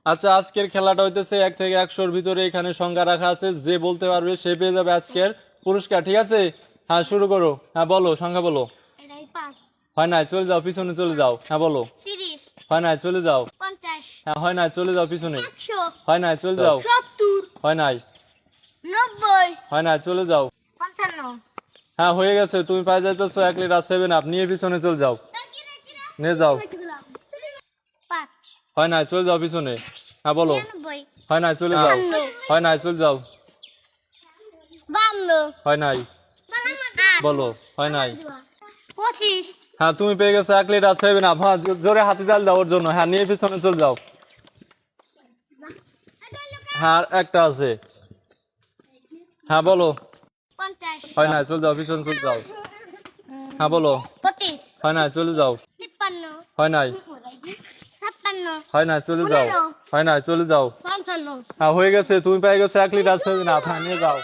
আচ্ছা, আজকের খেলাটা হইতেছে 1 থেকে 100-র ভিতরে এখানে সংখ্যা রাখা আছে, যে বলতে পারবে সে পেয়ে যাবে আজকের পুরস্কার, ঠিক আছে? হ্যাঁ, শুরু করো। হ্যাঁ বলো, সংখ্যা বলো। এটাই 5 হয় নাই, চলে যাও, পিছনে চলে যাও। হ্যাঁ বলো। 30 হয় নাই, চলে যাও। 50 হ্যাঁ, হয় নাই, চলে যাও পিছনে। 100 হয় নাই, চলে যাও। 70 হয় নাই। 90 হয় নাই, চলে যাও। 55 হ্যাঁ, হয়ে গেছে, তুমি পাই যাইতেছো 1 লিটার 7 আপ, নিয়ে পিছনে চলে যাও। নিয়ে যাও। 5 হয় নাই, চলে যাও পিছনে। হ্যাঁ বলো। 99 হয় নাই, চলে যাও। হয় নাই, চলে যাও। 52 হয় নাই, বলো। হয় নাই। 25 হ্যাঁ, তুমি পেয়ে গেছো 1 লিটার 7 আপ। হ্যাঁ, জোরে হাতে তাল দাও ওর জন্য। হ্যাঁ, নিয়ে পিছনে চলে যাও। হ্যাঁ, আর একটা আছে। হ্যাঁ বলো। 50 হয় নাই, চলে যাও, পিছনে চলে যাও। হ্যাঁ বলো। 25 হয় নাই, চলে যাও। 53 হয় নাই। 56 হয় নাই, চলে যাও। হয় নাই, চলে যাও। 55 হ্যাঁ, হয়ে গেছে, তুমি পেয়ে গেছো 1 লিটার 7 আপ। হ্যাঁ, নিয়ে যাও।